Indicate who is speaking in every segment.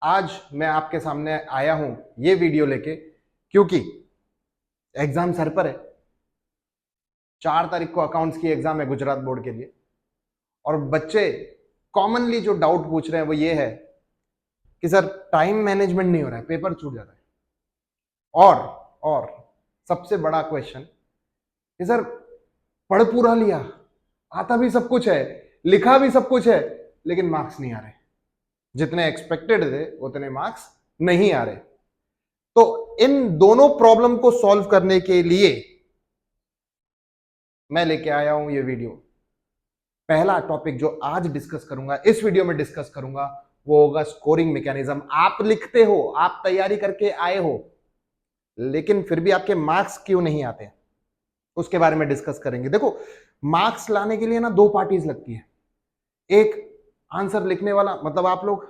Speaker 1: आज मैं आपके सामने आया हूं ये वीडियो लेके, क्योंकि एग्जाम सर पर है। 4 तारीख को अकाउंट्स की एग्जाम है गुजरात बोर्ड के लिए। और बच्चे कॉमनली जो डाउट पूछ रहे हैं वो ये है कि सर टाइम मैनेजमेंट नहीं हो रहा है, पेपर छूट जा रहा है। और सबसे बड़ा क्वेश्चन कि सर पढ़ पूरा लिया, आता भी सब कुछ है, लिखा भी सब कुछ है, लेकिन मार्क्स नहीं आ रहे। जितने एक्सपेक्टेड थे उतने मार्क्स नहीं आ रहे। तो इन दोनों प्रॉब्लम को सॉल्व करने के लिए मैं लेके आया हूं ये वीडियो। पहला टॉपिक जो आज डिस्कस करूंगा, इस वीडियो में डिस्कस करूंगा, वो होगा स्कोरिंग मैकेनिज्म। आप लिखते हो, आप तैयारी करके आए हो, लेकिन फिर भी आपके मार्क्स क्यों नहीं आते, उसके बारे में डिस्कस करेंगे। देखो, मार्क्स लाने के लिए ना दो पार्टीज लगती है। एक आंसर लिखने वाला, मतलब आप लोग,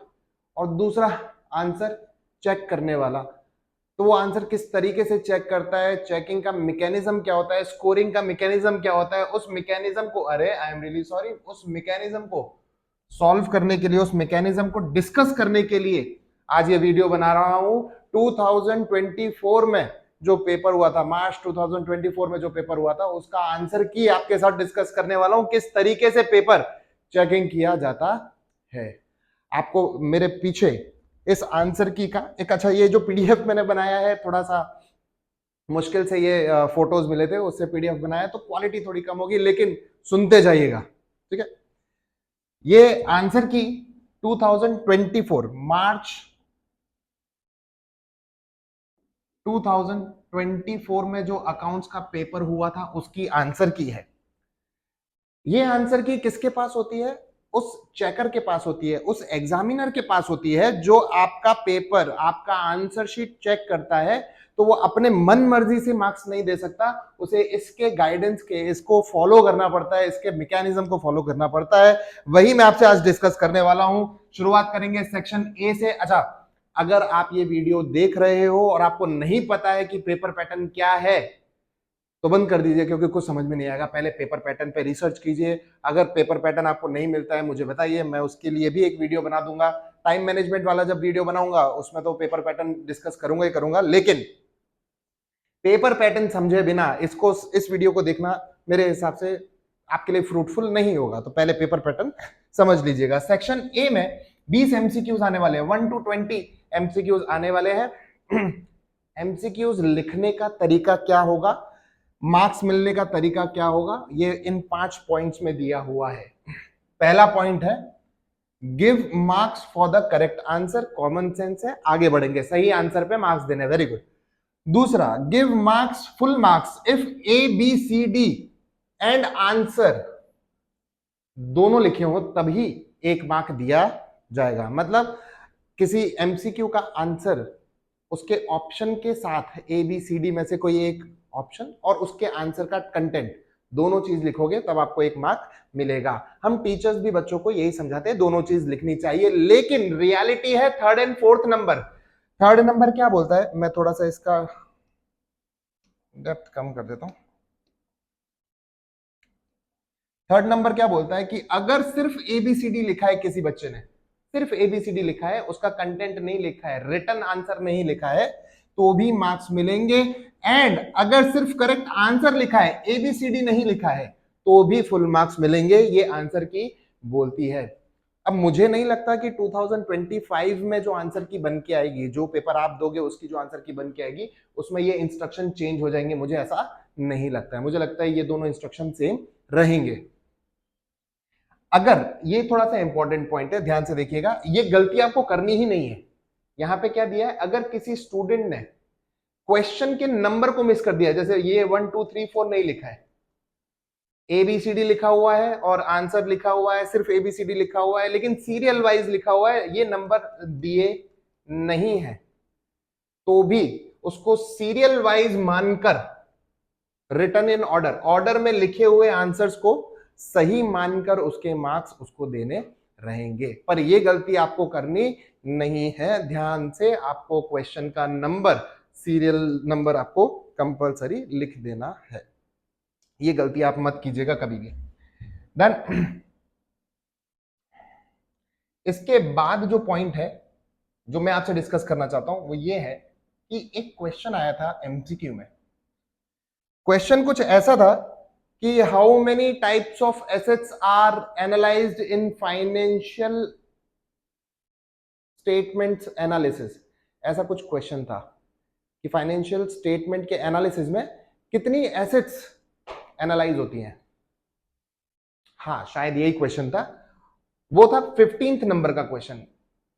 Speaker 1: और दूसरा आंसर चेक करने वाला। तो वो आंसर किस तरीके से चेक करता है, चेकिंग का मैकेनिज्म क्या होता है, स्कोरिंग का मैकेनिज्म क्या होता है, उस मैकेनिज्म को, अरे आई एम रियली सॉरी, उस मैकेनिज्म को सॉल्व करने के लिए, उस मैकेनिज्म को डिस्कस करने के लिए आज ये वीडियो बना रहा हूं। 2024 में जो पेपर हुआ था, मार्च 2024 में जो पेपर हुआ था, उसका आंसर की आपके साथ डिस्कस करने वाला हूं, किस तरीके से पेपर चेकिंग किया जाता है। आपको मेरे पीछे इस आंसर की का एक, अच्छा ये जो पीडीएफ मैंने बनाया है, थोड़ा सा मुश्किल से ये फोटोज मिले थे, उससे पीडीएफ बनाया, तो क्वालिटी थोड़ी कम होगी, लेकिन सुनते जाइएगा, ठीक है। ये आंसर की 2024 मार्च 2024 में जो अकाउंट्स का पेपर हुआ था, उसकी आंसर की है। ये आंसर की किसके पास होती है? उस चेकर के पास होती है, उस एग्जामिनर के पास होती है जो आपका पेपर, आपका आंसर शीट चेक करता है। तो वो अपने मन मर्जी से मार्क्स नहीं दे सकता, उसे इसके गाइडेंस के, इसको फॉलो करना पड़ता है, इसके मैकेनिज्म को फॉलो करना पड़ता है। वही मैं आपसे आज डिस्कस करने वाला हूं। शुरुआत करेंगे सेक्शन ए से। अच्छा, अगर आप ये वीडियो देख रहे हो और आपको नहीं पता है कि पेपर पैटर्न क्या है, तो बंद कर दीजिए, क्योंकि कुछ समझ में नहीं आएगा। पहले पेपर पैटर्न पे रिसर्च कीजिए। अगर पेपर पैटर्न आपको नहीं मिलता है, मुझे बताइए, मैं उसके लिए भी एक वीडियो बना दूंगा। टाइम मैनेजमेंट वाला जब वीडियो बनाऊंगा, उसमें तो पेपर पैटर्न डिस्कस करूंगा ही करूंगा, लेकिन पेपर पैटर्न समझे बिना इसको, इस वीडियो को देखना मेरे हिसाब से आपके लिए फ्रूटफुल नहीं होगा। तो पहले पेपर पैटर्न समझ लीजिएगा। सेक्शन ए में 20 एमसीक्यूज आने वाले हैं, 1 to 20 एमसीक्यूज आने वाले हैं। एमसीक्यूज लिखने का तरीका क्या होगा, मार्क्स मिलने का तरीका क्या होगा, ये इन 5 पॉइंट्स में दिया हुआ है। पहला पॉइंट है give marks for the correct answer. Common sense है, आगे बढ़ेंगे, सही आंसर पे मार्क्स देने, वेरी गुड। दूसरा, give marks, full marks if A B C D and answer दोनों लिखे हो, तभी एक मार्क दिया जाएगा। मतलब किसी एमसीक्यू का आंसर, उसके ऑप्शन के साथ ए बी सी डी में से कोई एक ऑप्शन और उसके आंसर का कंटेंट, दोनों चीज लिखोगे तब आपको एक मार्क मिलेगा। हम टीचर्स भी बच्चों को यही समझाते हैं, दोनों चीज लिखनी चाहिए, लेकिन रियलिटी है third and fourth number. Third number क्या बोलता है, मैं थोड़ा सा इसका डेप्थ कम कर देता हूं। थर्ड नंबर क्या बोलता है कि अगर सिर्फ एबीसीडी लिखा है, किसी बच्चे ने सिर्फ एबीसीडी लिखा है, उसका कंटेंट नहीं लिखा है, रिटन आंसर नहीं लिखा है, तो भी मार्क्स मिलेंगे। एंड अगर सिर्फ करेक्ट आंसर लिखा है, एबीसीडी नहीं लिखा है, तो भी फुल मार्क्स मिलेंगे। ये आंसर की बोलती है। अब मुझे नहीं लगता कि 2025 में जो आंसर की बन के आएगी, जो पेपर आप दोगे उसकी जो आंसर की बन के आएगी, उसमें ये इंस्ट्रक्शन चेंज हो जाएंगे, मुझे ऐसा नहीं लगता है। मुझे लगता है ये दोनों इंस्ट्रक्शन सेम रहेंगे। अगर, ये थोड़ा सा इंपॉर्टेंट पॉइंट है, ध्यान से देखिएगा, ये गलती आपको करनी ही नहीं है। यहां पे क्या दिया है, अगर किसी स्टूडेंट ने क्वेश्चन के नंबर को मिस कर दिया, जैसे ये 1 2 3 4 नहीं लिखा है, एबीसीडी लिखा हुआ है और आंसर लिखा हुआ है, सिर्फ एबीसीडी लिखा हुआ है, लेकिन सीरियल वाइज लिखा हुआ है, ये नंबर दिए नहीं है, तो भी उसको सीरियल वाइज मानकर, रिटन इन ऑर्डर, ऑर्डर में लिखे हुए आंसर्स को सही मानकर उसके मार्क्स उसको देने रहेंगे। पर यह गलती आपको करनी नहीं है। ध्यान से, आपको क्वेश्चन का नंबर, सीरियल नंबर आपको कंपलसरी लिख देना है। ये गलती आप मत कीजिएगा कभी भी। डन। इसके बाद जो पॉइंट है जो मैं आपसे डिस्कस करना चाहता हूं वो ये है कि एक क्वेश्चन आया था एमसीक्यू में। क्वेश्चन कुछ ऐसा था कि how many types of assets are analysed in financial statements analysis. ऐसा कुछ क्वेश्चन था कि फाइनेंशियल स्टेटमेंट के एनालिसिस में कितनी एसेट्स एनालाइज होती हैं। हाँ, शायद यही क्वेश्चन था। वो था 15th नंबर का क्वेश्चन,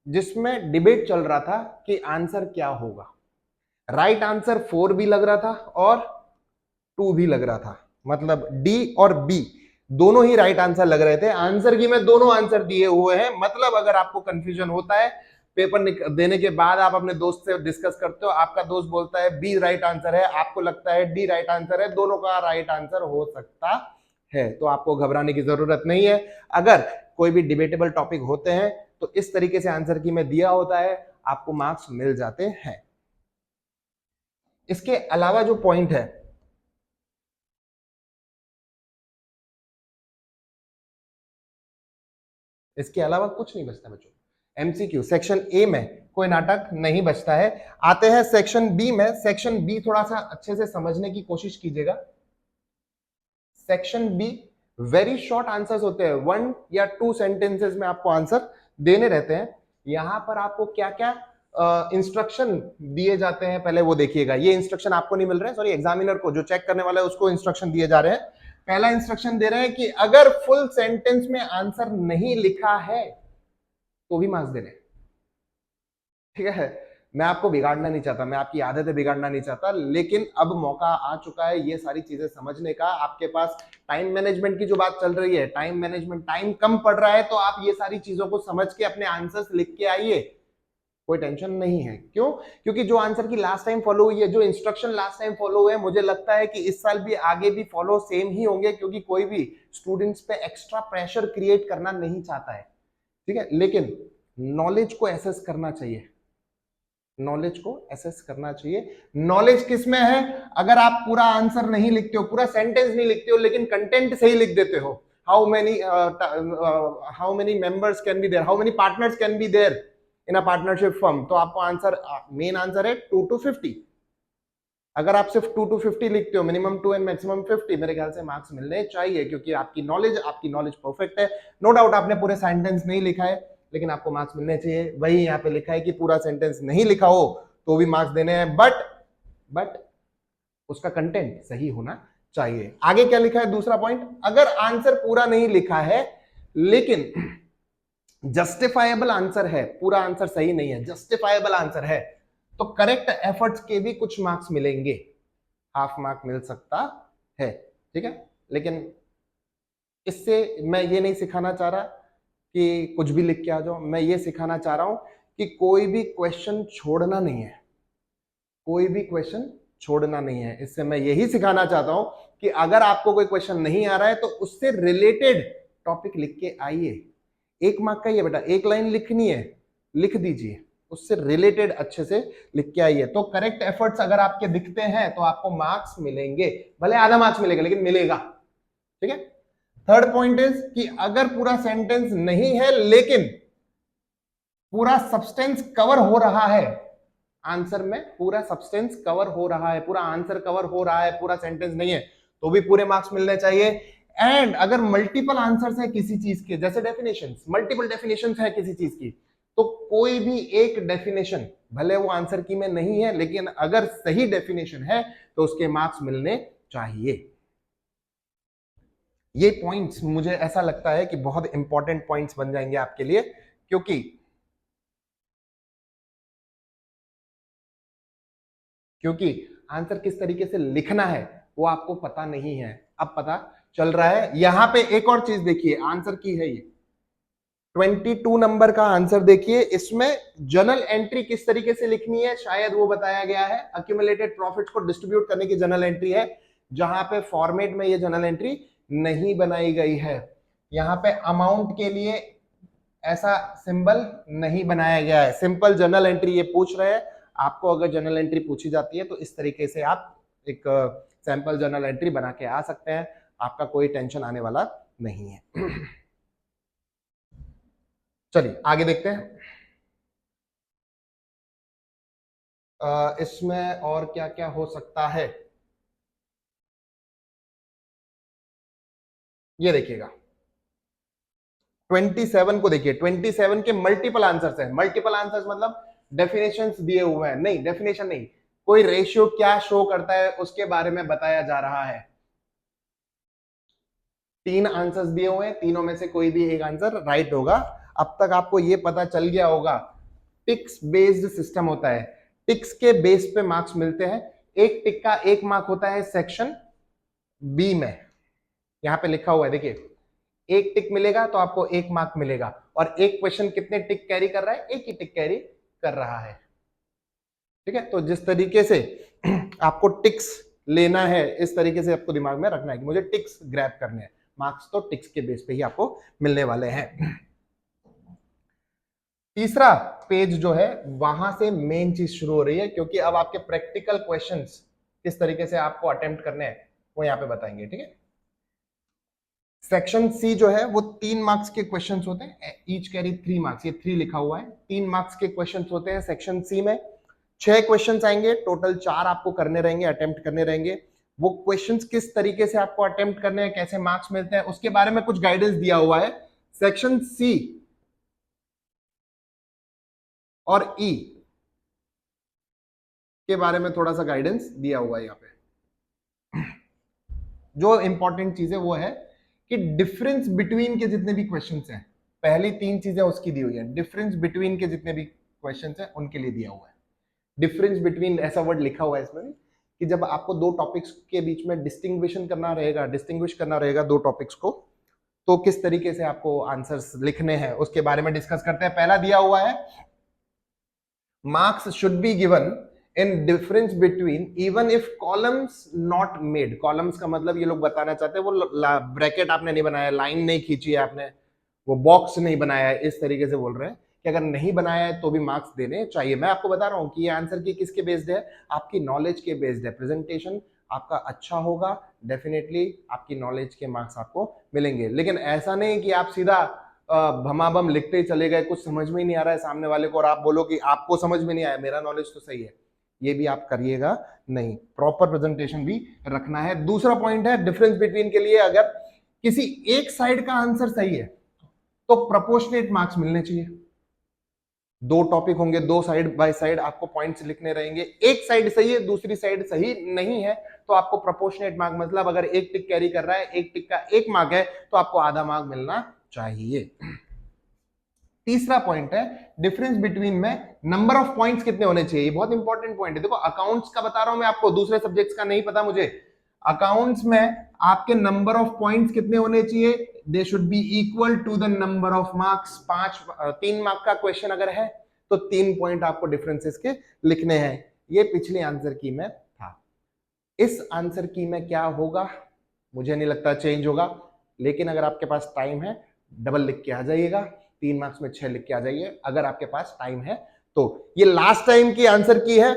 Speaker 1: जिसमें डिबेट चल रहा था कि आंसर क्या होगा। राइट आंसर 4 भी लग रहा था और 2 भी लग रहा था, मतलब डी और बी दोनों ही राइट आंसर लग रहे थे। आंसर की में दोनों आंसर दिए हुए हैं, मतलब अगर आपको कंफ्यूजन होता है पेपर देने के बाद आप अपने दोस्त से डिस्कस करते हो, आपका दोस्त बोलता है बी राइट आंसर है, आपको लगता है डी राइट आंसर है, दोनों का राइट आंसर हो सकता है, तो आपको घबराने की जरूरत नहीं है। अगर कोई भी डिबेटेबल टॉपिक होते हैं तो इस तरीके से आंसर की में दिया होता है, आपको मार्क्स मिल जाते हैं। इसके अलावा जो पॉइंट है, इसके अलावा कुछ नहीं बचता बच्चों। एमसीक्यू सेक्शन ए में कोई नाटक नहीं बचता है। आते हैं सेक्शन बी में। सेक्शन बी थोड़ा सा अच्छे से समझने की कोशिश कीजिएगा। Section be very short answers होते हैं, 1 या 2 सेंटेंसेस में आपको आंसर देने रहते हैं। यहां पर आपको क्या क्या इंस्ट्रक्शन दिए जाते हैं पहले वो देखिएगा। ये इंस्ट्रक्शन आपको नहीं मिल रहे हैं, सॉरी एग्जामिनर को, जो चेक करने वाला है उसको इंस्ट्रक्शन दिए जा रहे हैं। पहला इंस्ट्रक्शन दे रहे हैं कि अगर फुल सेंटेंस में आंसर नहीं लिखा है तो भी मार्क्स देने। ठीक है, मैं आपको बिगाड़ना नहीं चाहता, मैं आपकी आदतें बिगाड़ना नहीं चाहता, लेकिन अब मौका आ चुका है ये सारी चीजें समझने का। आपके पास टाइम मैनेजमेंट की जो बात चल रही है, टाइम मैनेजमेंट, टाइम कम पड़ रहा है, तो आप ये सारी चीजों को समझ के अपने आंसर्स लिख के आइए, कोई टेंशन नहीं है। क्यों? क्योंकि जो आंसर की लास्ट टाइम फॉलो हुई है, जो इंस्ट्रक्शन लास्ट टाइम फॉलो हुए, मुझे लगता है कि इस साल भी आगे भी फॉलो सेम ही होंगे, क्योंकि कोई भी स्टूडेंट्स पे एक्स्ट्रा प्रेशर क्रिएट करना नहीं चाहता है। ठीक है, लेकिन नॉलेज को एसेस करना चाहिए, नॉलेज को एसेस करना चाहिए। नॉलेज किसमें है? अगर आप पूरा आंसर नहीं लिखते हो, पूरा सेंटेंस नहीं लिखते हो, लेकिन कंटेंट सही लिख देते हो, how many members can be there, how many partners can be there in a partnership firm, तो आपको आंसर, मेन आंसर है 2 to 50। अगर आप सिर्फ 2 to 50 लिखते हो, मिनिमम 2 एंड मैक्सिमम 50, मेरे ख्याल से मार्क्स मिलने चाहिए, क्योंकि आपकी नॉलेज परफेक्ट है। नो डाउट आपने पूरे सेंटेंस नहीं लिखा है, लेकिन आपको मार्क्स मिलने चाहिए। वही यहाँ पे लिखा है कि पूरा सेंटेंस नहीं लिखा हो तो भी मार्क्स देने हैं, बट उसका कंटेंट सही होना चाहिए। आगे क्या लिखा है दूसरा पॉइंट, अगर आंसर पूरा नहीं लिखा है लेकिन जस्टिफाइबल आंसर है, पूरा आंसर सही नहीं है, जस्टिफाइबल आंसर है, तो करेक्ट एफर्ट्स के भी कुछ मार्क्स मिलेंगे, हाफ मार्क मिल सकता है। ठीक है, लेकिन इससे मैं ये नहीं सिखाना चाह रहा कि कुछ भी लिख के आ जाओ, मैं ये सिखाना चाह रहा हूं कि कोई भी क्वेश्चन छोड़ना नहीं है, कोई भी क्वेश्चन छोड़ना नहीं है। इससे मैं यही सिखाना चाहता हूं कि अगर आपको कोई क्वेश्चन नहीं आ रहा है तो उससे रिलेटेड टॉपिक लिख के आइए। 1 मार्क का ये बेटा, 1 लाइन लिखनी है, लिख दीजिए, उससे रिलेटेड अच्छे से लिख के आइए, तो करेक्ट एफर्ट्स अगर आपके दिखते हैं तो आपको मार्क्स मिलेंगे, भले आधा मार्क्स मिलेगा लेकिन मिलेगा। ठीक है, थर्ड पॉइंट इज कि अगर पूरा सेंटेंस नहीं है लेकिन पूरा सब्सटेंस कवर हो रहा है, आंसर में पूरा सब्सटेंस कवर हो रहा है, पूरा आंसर कवर हो रहा है, पूरा सेंटेंस नहीं है, तो भी पूरे मार्क्स मिलने चाहिए। एंड अगर मल्टीपल आंसर्स है किसी चीज के, जैसे डेफिनेशंस, मल्टीपल डेफिनेशंस है किसी चीज की, तो कोई भी एक डेफिनेशन भले वो आंसर की में नहीं है, लेकिन अगर सही डेफिनेशन है तो उसके मार्क्स मिलने चाहिए। ये पॉइंट्स मुझे ऐसा लगता है कि बहुत इंपॉर्टेंट पॉइंट्स बन जाएंगे आपके लिए, क्योंकि आंसर किस तरीके से लिखना है वो आपको पता नहीं है, अब पता चल रहा है। यहां पे एक और चीज देखिए, आंसर की है ये 22 नंबर का आंसर देखिए, इसमें जर्नल एंट्री किस तरीके से लिखनी है शायद वो बताया गया है। अक्यूमुलेटेड प्रॉफिट्स को डिस्ट्रीब्यूट करने की जर्नल एंट्री है, जहां पे फॉर्मेट में ये जर्नल एंट्री नहीं बनाई गई है। यहां पे अमाउंट के लिए ऐसा सिंबल नहीं बनाया गया है, सिंपल जर्नल एंट्री ये पूछ रहे हैं आपको। अगर जर्नल एंट्री पूछी जाती है तो इस तरीके से आप एक सैंपल जर्नल एंट्री बना के आ सकते हैं, आपका कोई टेंशन आने वाला नहीं है। चलिए आगे देखते हैं। इसमें और क्या क्या हो सकता है, ये देखिएगा 27 को देखिए, 27 के मल्टीपल आंसर्स हैं। मल्टीपल आंसर्स मतलब डेफिनेशंस दिए हुए हैं, नहीं डेफिनेशन नहीं, कोई रेशियो क्या शो करता है उसके बारे में बताया जा रहा है। 3 आंसर्स दिए हुए हैं, तीनों में से कोई भी एक आंसर राइट होगा। अब तक आपको ये पता चल गया होगा टिक्स बेस्ड सिस्टम होता है, टिक्स के बेस पे मार्क्स मिलते हैं। एक टिक का 1 मार्क होता है सेक्शन बी में, यहां पे लिखा हुआ है देखिए, एक टिक मिलेगा तो आपको 1 मार्क मिलेगा, और एक क्वेश्चन कितने टिक कैरी कर रहा है, एक ही टिक कैरी कर रहा है। ठीक है, तो जिस तरीके से आपको टिक्स लेना है, इस तरीके से आपको दिमाग में रखना है कि मुझे टिक्स ग्रैब करने हैं, मार्क्स तो टिक्स के बेस पे ही आपको मिलने वाले हैं। तीसरा पेज जो है वहां से मेन चीज शुरू हो रही है, क्योंकि अब आपके प्रैक्टिकल क्वेश्चंस किस तरीके से आपको अटेम्प्ट करने हैं वो यहां पे बताएंगे। ठीक है, सेक्शन सी जो है वो 3 मार्क्स के क्वेश्चंस होते हैं, ईच कैरी 3 मार्क्स, ये 3 लिखा हुआ है, 3 मार्क्स के क्वेश्चंस होते हैं सेक्शन सी में। 6 क्वेश्चंस आएंगे, टोटल 4 आपको करने रहेंगे, अटेम्प्ट करने रहेंगे। वो क्वेश्चंस किस तरीके से आपको अटेम्प्ट करने हैं, कैसे मार्क्स मिलते हैं, उसके बारे में कुछ गाइडेंस दिया हुआ है। सेक्शन सी और ई के बारे में थोड़ा सा गाइडेंस दिया हुआ है यहाँ पे। जो इंपॉर्टेंट चीज है वो है कि डिफरेंस बिटवीन के जितने भी क्वेश्चंस हैं, पहली 3 चीजें उसकी दी हुई है, डिफरेंस बिटवीन के जितने भी क्वेश्चंस हैं उनके लिए दिया हुआ है। डिफरेंस बिटवीन ऐसा वर्ड लिखा हुआ है इसमें भी, कि जब आपको दो टॉपिक्स के बीच में डिस्टिंग्विश करना रहेगा दो टॉपिक्स को, तो किस तरीके से आपको आंसर्स लिखने हैं उसके बारे में डिस्कस करते हैं। पहला दिया हुआ है, marks should be given in difference between even if columns not made. Columns का मतलब ये लोग बताना चाहते हैं वो ब्रैकेट आपने नहीं बनाया, लाइन नहीं खींची है आपने, वो बॉक्स नहीं बनाया है, इस तरीके से बोल रहे हैं कि अगर नहीं बनाया है तो भी मार्क्स देने चाहिए। मैं आपको बता रहा हूं कि ये आंसर की किसके बेस्ड है, आपकी नॉलेज के बेस्ड है। प्रेजेंटेशन आपका अच्छा होगा, डेफिनेटली आपकी नॉलेज के मार्क्स आपको मिलेंगे। लेकिन ऐसा नहीं कि आप सीधा भमाबम लिखते ही चले गए, कुछ समझ में ही नहीं आ रहा है सामने वाले को और आप बोलो कि आपको समझ में नहीं आया, मेरा नॉलेज तो सही है, ये भी आप करिएगा नहीं। प्रॉपर प्रेजेंटेशन भी रखना है। दूसरा पॉइंट है डिफरेंस बिटवीन के लिए, अगर किसी एक साइड का आंसर सही है तो प्रोपोर्शनेट मार्क्स मिलने चाहिए। दो टॉपिक होंगे, दो साइड बाय साइड आपको पॉइंट्स लिखने रहेंगे, एक साइड सही है दूसरी साइड सही नहीं है तो आपको प्रोपोर्शनेट मार्क, मतलब अगर एक टिक कैरी कर रहा है, एक टिक का 1 मार्क है तो आपको आधा मार्क मिलना चाहिए। तीसरा पॉइंट है डिफरेंस बिटवीन में नंबर ऑफ पॉइंट्स कितने होने चाहिए। बहुत इंपॉर्टेंट पॉइंट है। देखो अकाउंट्स का बता रहा हूं मैं आपको, दूसरे सब्जेक्ट्स का नहीं पता मुझे। अकाउंट्स में आपके नंबर ऑफ पॉइंट्स कितने होने चाहिए, they should be equal to the number of marks. 3 mark का क्वेश्चन अगर है तो 3 पॉइंट आपको डिफरेंसेस के लिखने हैं। ये पिछले आंसर की में था। इस आंसर की में क्या होगा मुझे नहीं लगता चेंज होगा, लेकिन अगर आपके पास टाइम है डबल लिख के आ जाइएगा, 3 मार्क्स में 6 लिख के आ जाइए अगर आपके पास टाइम है तो। ये लास्ट टाइम की आंसर की है,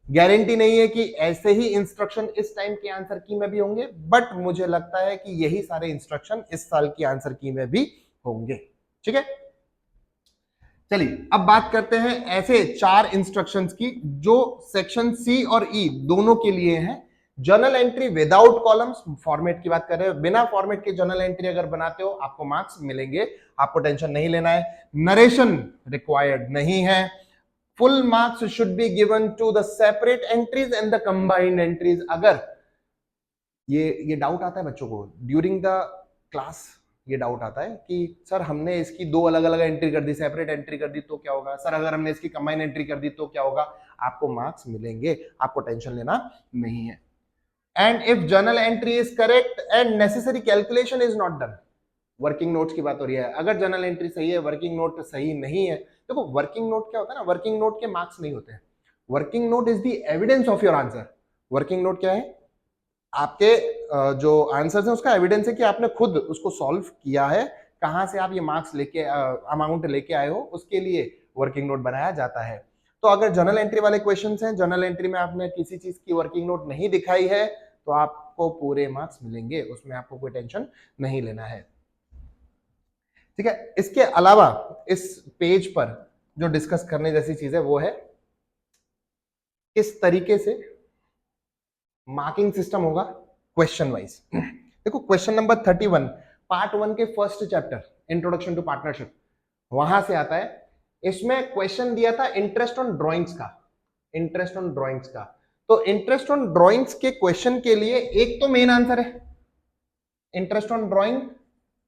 Speaker 1: गारंटी नहीं है कि ऐसे ही इंस्ट्रक्शन इस टाइम के आंसर की में भी होंगे, बट मुझे लगता है कि यही सारे इंस्ट्रक्शन इस साल की आंसर की में भी होंगे। ठीक है, चलिए अब बात करते हैं ऐसे 4 इंस्ट्रक्शंस की जो सेक्शन सी और ई दोनों के लिए हैं। Journal entry without columns, format की बात कर रहे हो, बिना फॉर्मेट के जर्नल एंट्री अगर बनाते हो आपको मार्क्स मिलेंगे, आपको टेंशन नहीं लेना है। नरेशन रिक्वायर्ड नहीं है। Full marks should be given to the separate entries and the combined entries. अगर ये डाउट आता है बच्चों को ड्यूरिंग द क्लास, ये डाउट आता है कि सर हमने इसकी 2 अलग अलग एंट्री कर दी, सेपरेट एंट्री कर दी तो क्या होगा, सर अगर हमने इसकी कंबाइन एंट्री कर दी तो क्या होगा। आपको मार्क्स मिलेंगे, आपको टेंशन लेना नहीं है। And if journal entry is correct and necessary calculation is not done, working notes की बात हो रही है, अगर जर्नल एंट्री सही है वर्किंग नोट सही नहीं है। देखो वर्किंग नोट क्या होता है ना, वर्किंग नोट के मार्क्स नहीं होते हैं। Working note is the evidence of your answer. Working note क्या है, आपके जो आंसर्स हैं उसका एविडेंस है कि आपने खुद उसको सॉल्व किया है, कहां से आप ये मार्क्स लेके अमाउंट लेके आए हो, उसके लिए वर्किंग नोट बनाया जाता है। तो अगर जर्नल एंट्री वाले क्वेश्चंस हैं, जर्नल एंट्री में आपने किसी चीज की वर्किंग नोट नहीं दिखाई है तो आपको पूरे मार्क्स मिलेंगे, उसमें आपको कोई टेंशन नहीं लेना है। ठीक है, इसके अलावा इस पेज पर जो डिस्कस करने जैसी चीज है वो है किस तरीके से मार्किंग सिस्टम होगा क्वेश्चन वाइज। देखो क्वेश्चन नंबर 31 पार्ट 1 के first chapter introduction to partnership, वहां से आता है। इसमें क्वेश्चन दिया था इंटरेस्ट ऑन ड्राइंग्स का, इंटरेस्ट ऑन ड्राइंग्स का। तो इंटरेस्ट ऑन ड्राइंग्स के क्वेश्चन के लिए एक तो मेन आंसर है, interest on drawing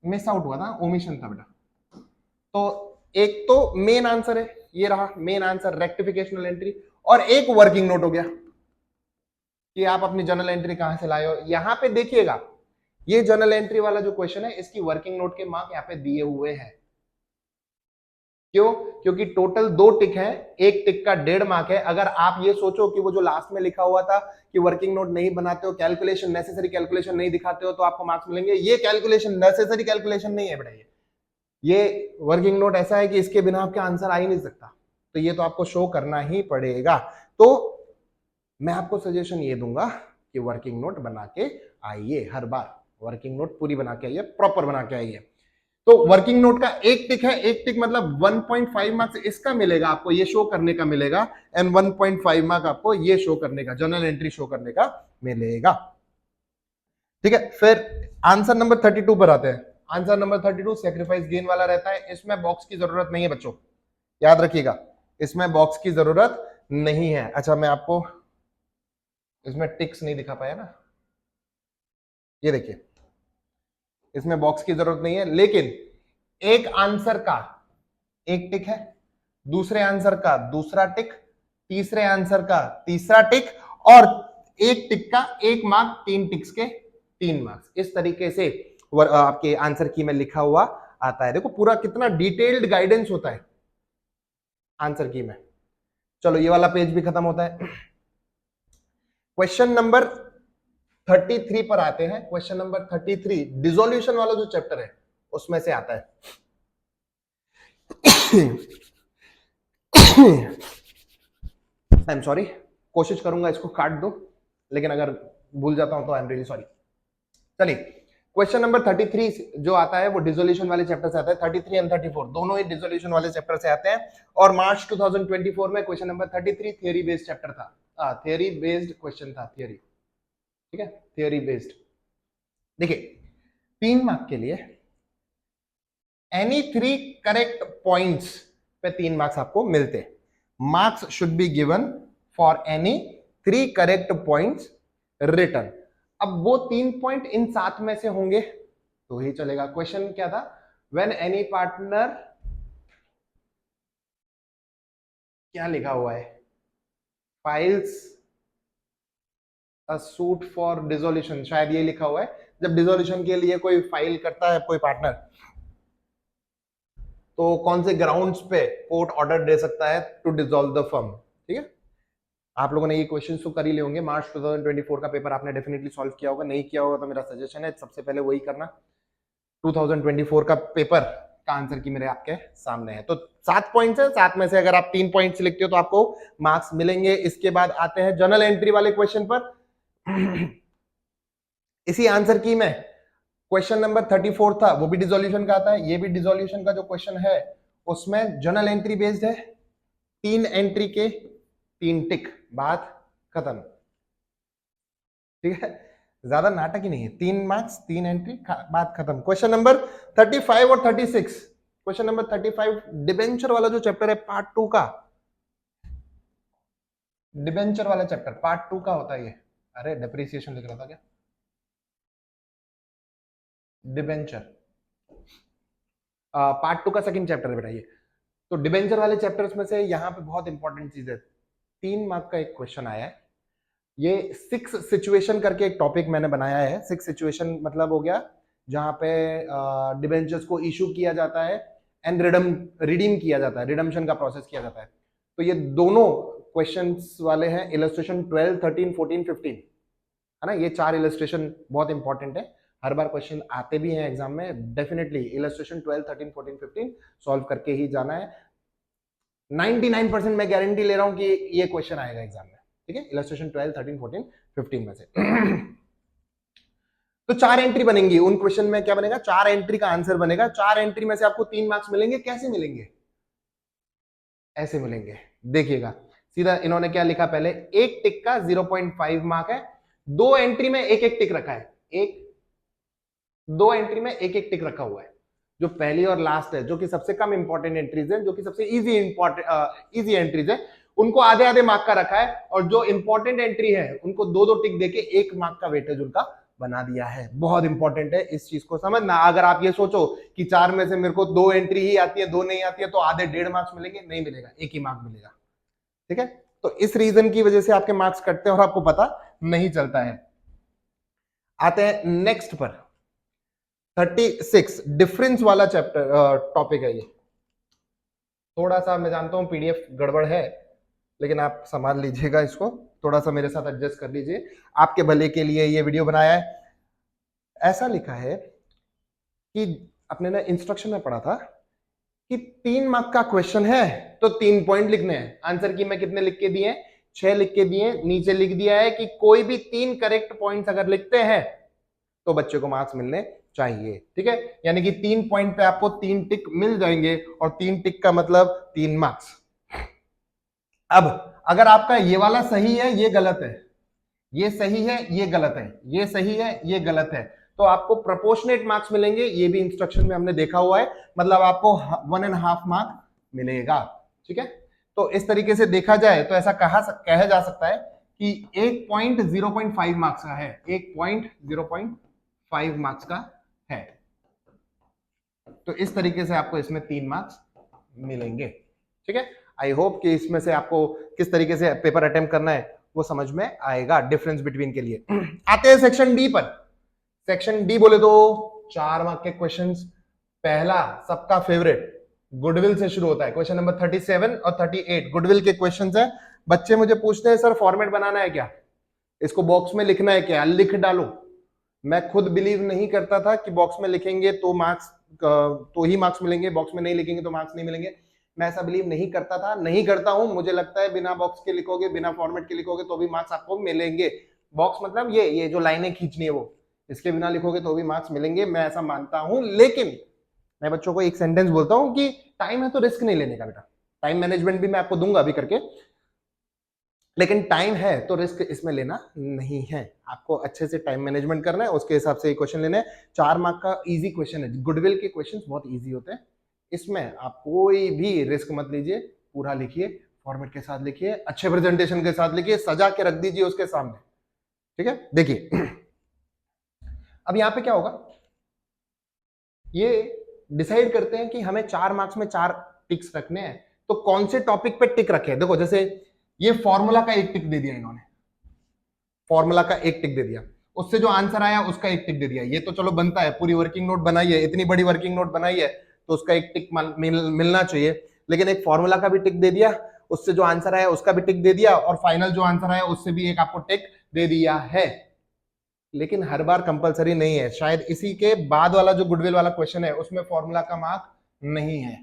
Speaker 1: miss out हुआ था, ओमिशन था बेटा। तो एक तो मेन आंसर है, ये रहा मेन आंसर रेक्टिफिकेशनल एंट्री, और एक वर्किंग नोट हो गया कि आप अपनी जर्नल एंट्री कहां से लाए हो। यहां पे देखिएगा ये जर्नल एंट्री वाला जो क्वेश्चन है इसकी वर्किंग नोट के मार्क यहां पे दिए हुए हैं। क्यों? क्योंकि टोटल 2 टिक है, एक टिक का 1.5 मार्क है। अगर आप ये सोचो कि वो जो लास्ट में लिखा हुआ था कि वर्किंग नोट नहीं बनाते हो, कैलकुलेशन नेसेसरी कैलकुलेशन नहीं दिखाते हो तो आपको मार्क्स मिलेंगे, ये कैलकुलेशन नेसेसरी कैलकुलेशन नहीं है बेटा। ये वर्किंग नोट ऐसा है कि इसके बिना आपका आंसर आ ही नहीं सकता, तो ये तो आपको शो करना ही पड़ेगा। तो मैं आपको सजेशन ये दूंगा कि वर्किंग नोट बना के आइए, हर बार वर्किंग नोट पूरी बना के आइए, प्रॉपर बना के आइए। तो वर्किंग नोट का एक टिक है, एक टिक मतलब 1.5 मार्क्स इसका मिलेगा आपको, ये शो करने का मिलेगा, एंड 1.5 मार्क आपको ये शो करने का, जर्नल एंट्री शो करने का मिलेगा। ठीक है, फिर आंसर नंबर 32 पर आते हैं। आंसर नंबर 32 सेक्रीफाइस गेन वाला रहता है। इसमें बॉक्स की जरूरत नहीं है बच्चों, याद रखिएगा, इसमें बॉक्स की जरूरत नहीं है। अच्छा, मैं आपको इसमें टिक्स नहीं दिखा पाया ना, ये देखिए, इसमें बॉक्स की जरूरत नहीं है, लेकिन एक आंसर का एक टिक है, दूसरे आंसर का दूसरा टिक, तीसरे आंसर का तीसरा टिक, और एक टिक का 1 मार्क, 3 टिक्स के 3 मार्क्स। इस तरीके से आपके आंसर की में लिखा हुआ आता है। देखो पूरा कितना डिटेल्ड गाइडेंस होता है आंसर की में। चलो ये वाला पेज भी खत्म होता है। क्वेश्चन नंबर 33 पर आते हैं। क्वेश्चन नंबर 33 डिसोल्यूशन वाला जो चैप्टर है उसमें से आता है। आई एम सॉरी, कोशिश करूंगा इसको काट दो, लेकिन अगर भूल जाता हूं तो आई एम रियली सॉरी। चलिए, क्वेश्चन नंबर 33 जो आता है वो डिसोल्यूशन वाले चैप्टर से आता है। 33 एंड 34 दोनों ही डिसोल्यूशन वाले चैप्टर से आते हैं, और मार्च 2024 में question number 33 theory based chapter था, थियरी बेस्ड क्वेश्चन था, थियरी, ठीक है, थियरी बेस्ड। देखिए 3 मार्क के लिए एनी 3 करेक्ट पॉइंट्स पे 3 मार्क्स आपको मिलते। Marks should be given for any 3 correct points written. अब वो 3 पॉइंट इन 7 में से होंगे तो ही चलेगा। क्वेश्चन क्या था? व्हेन एनी पार्टनर, क्या लिखा हुआ है, files a suit for dissolution, शायद ये लिखा हुआ है। जब डिसोल्यूशन के लिए कोई फाइल करता है कोई पार्टनर, तो कौन से ग्राउंड्स पे कोर्ट ऑर्डर दे सकता है टू डिसॉल्व द फर्म। ठीक है, आप लोगों ने ये क्वेश्चन तो कर ही ले होंगे। मार्च 2024 का पेपर आपने डेफिनेटली सॉल्व किया होगा, नहीं किया होगा तो मेरा सजेशन है सबसे पहले वही करना। 2024 का पेपर का आंसर की मेरे आपके सामने है। तो 7 पॉइंट्स है, 7 में से अगर आप 3 पॉइंट्स लिखते हो तो आपको मार्क्स मिलेंगे। इसके बाद आते हैं जर्नल एंट्री वाले क्वेश्चन पर। इसी आंसर की में क्वेश्चन नंबर 34 था, वो भी डिसोल्यूशन का आता है। ये भी डिसोल्यूशन का जो क्वेश्चन है उसमें जर्नल एंट्री बेस्ड है। 3 एंट्री के 3 टिक, बात खत्म। ठीक है, ज्यादा नाटक ही नहीं है। 3 मार्क्स 3 एंट्री, बात खत्म। क्वेश्चन नंबर 35 और 36। क्वेश्चन नंबर 35 डिबेंचर वाला जो चैप्टर है पार्ट 2 का, डिबेंचर वाला चैप्टर पार्ट 2 का होता है ये। अरे डेप्रिसिएशन लिख रहा था क्या, डिबेंचर पार्ट 2 का सेकंड चैप्टर है बेटा ये। तो डिबेंचर वाले चैप्टर्स में से यहाँ पे बहुत इंपॉर्टेंट चीज है, 3 मार्क का एक क्वेश्चन आया है। ये 6 सिचुएशन करके एक टॉपिक मैंने बनाया है। 6 सिचुएशन मतलब हो गया जहां पे डिबेंचर्स को इशू किया जाता है एंड रिडीम किया जाता है, रिडम्पशन का प्रोसेस किया जाता है। तो ये दोनों क्वेश्चंस वाले हैं इलस्ट्रेशन 12, 13, 14, 15, है ना। ये 4 इलस्ट्रेशन बहुत इंपॉर्टेंट है, हर बार क्वेश्चन आते भी हैं एग्जाम में। डेफिनेटली इलस्ट्रेशन 12, 13, 14, 15 सॉल्व करके ही जाना है। 99% मैं गारंटी ले रहा हूं कि ये क्वेश्चन आएगा एग्जाम में। ठीक है, इलस्ट्रेशन 12, 13, 14, 15 में से। तो 4 एंट्री बनेंगी उन क्वेश्चन में। क्या बनेगा? 4 एंट्री का आंसर बनेगा। 4 एंट्री में से आपको 3 मार्क्स मिलेंगे। कैसे मिलेंगे? ऐसे मिलेंगे, देखिएगा। सीधा इन्होंने क्या लिखा पहले, एक टिक का 0.5 मार्क है, दो एंट्री में एक एक टिक रखा है, दो एंट्री में एक एक टिक रखा हुआ है। जो पहली और लास्ट है, जो कि सबसे कम इंपॉर्टेंट एंट्रीज है, जो कि सबसे इजी एंट्रीज है, उनको आधे आधे मार्क का रखा है, और जो इंपॉर्टेंट एंट्री है उनको दो दो टिक देके 1 मार्क का वेटेज उनका बना दिया है। बहुत इंपॉर्टेंट है इस चीज को समझना। अगर आप ये सोचो कि 4 में से मेरे को 2 एंट्री ही आती है, 2 नहीं आती है, तो आधे 1.5 मार्क्स मिलेंगे, नहीं मिलेगा, 1 ही मार्क मिलेगा। ठीक है, तो इस रीजन की वजह से आपके मार्क्स कटते हैं और आपको पता नहीं चलता है। आते हैं नेक्स्ट पर, 36 डिफरेंस वाला चैप्टर टॉपिक है ये। थोड़ा सा मैं जानता हूं पीडीएफ गड़बड़ है, लेकिन आप संभाल लीजिएगा इसको, थोड़ा सा मेरे साथ एडजस्ट कर लीजिए, आपके भले के लिए ये वीडियो बनाया है। ऐसा लिखा है कि अपने ने इंस्ट्रक्शन में पढ़ा था कि 3 मार्क का क्वेश्चन है तो 3 पॉइंट लिखने हैं। आंसर की मैं कितने लिख के दिए, 6 लिख के दिए। नीचे लिख दिया है कि कोई भी 3 करेक्ट पॉइंट्स अगर लिखते हैं तो बच्चे को मार्क्स मिलने चाहिए। ठीक है, यानी कि 3 पॉइंट पे आपको 3 टिक मिल जाएंगे, और 3 टिक का मतलब 3 मार्क्स। अब अगर आपका ये वाला सही है, ये गलत है, ये सही है, ये गलत है, ये सही है, ये गलत है, तो आपको प्रोपोर्शनेट मार्क्स मिलेंगे। ये भी इंस्ट्रक्शन में हमने देखा हुआ है, मतलब आपको 1.5 मार्क मिलेगा। ठीक है, तो इस तरीके से देखा जाए तो ऐसा कहा जा सकता है कि 1 पॉइंट 0.5 मार्क्स का है, 1 पॉइंट 0.5 मार्क्स का है। तो इस तरीके से आपको इसमें 3 मार्क्स मिलेंगे। ठीक है, आई होप कि इसमें से आपको किस तरीके से पेपर अटेम्प्ट करना है वो समझ में आएगा, डिफरेंस बिटवीन के लिए। आते हैं सेक्शन डी पर। सेक्शन डी बोले तो 4 मार्क के क्वेश्चंस। पहला सबका फेवरेट गुडविल से शुरू होता है, क्वेश्चन नंबर 37 और 38 गुडविल के क्वेश्चंस है। बच्चे मुझे पूछते हैं सर फॉर्मेट बनाना है क्या, इसको बॉक्स में लिखना है क्या, लिख डालो। मैं खुद बिलीव नहीं करता था कि बॉक्स में लिखेंगे तो मार्क्स तो ही मार्क्स मिलेंगे, बॉक्स में नहीं लिखेंगे तो मार्क्स नहीं मिलेंगे। मैं ऐसा बिलीव नहीं करता था, नहीं करता हूं। मुझे लगता है बिना बॉक्स के लिखोगे, बिना फॉर्मेट के लिखोगे तो भी मार्क्स आपको मिलेंगे। बॉक्स मतलब ये जो लाइनें खींचनी है वो, इसके बिना लिखोगे तो भी मार्क्स मिलेंगे, मैं ऐसा मानता हूं। लेकिन मैं बच्चों को एक सेंटेंस बोलता हूं कि टाइम है तो रिस्क नहीं लेने का बेटा। टाइम मैनेजमेंट भी मैं आपको दूंगा अभी करके, लेकिन टाइम है तो रिस्क इसमें लेना नहीं है। आपको अच्छे से टाइम मैनेजमेंट करना है, उसके हिसाब से ये क्वेश्चन लेना है। 4 मार्क का इजी क्वेश्चन है, गुडविल के क्वेश्चंस बहुत इजी होते हैं। इसमें आप कोई भी रिस्क मत लीजिए, पूरा लिखिए, फॉर्मेट के साथ लिखिए, अच्छे प्रेजेंटेशन के साथ लिखिए, सजा के रख दीजिए उसके सामने। ठीक है, देखिए अब यहां पे क्या होगा, ये डिसाइड करते हैं कि हमें 4 मार्क्स में 4 टिक्स रखने हैं, तो कौन से टॉपिक पे टिक रखे। देखो जैसे ये फॉर्मूला का 1 टिक दे दिया इन्होंने, फॉर्मूला का 1 टिक दे दिया, उससे जो आंसर आया उसका 1 टिक दे दिया। ये तो चलो बनता है, पूरी वर्किंग नोट बनाई है, इतनी बड़ी वर्किंग नोट बनाई है तो उसका 1 टिक मिलना चाहिए। लेकिन एक फॉर्मूला का भी टिक दे दिया, उससे जो आंसर आया उसका भी टिक दे दिया, और फाइनल जो आंसर आया उससे भी एक आपको टिक दे दिया है। लेकिन हर बार कंपलसरी नहीं है। शायद इसी के बाद वाला जो गुडविल वाला क्वेश्चन है उसमें फॉर्मूला का मार्क नहीं है,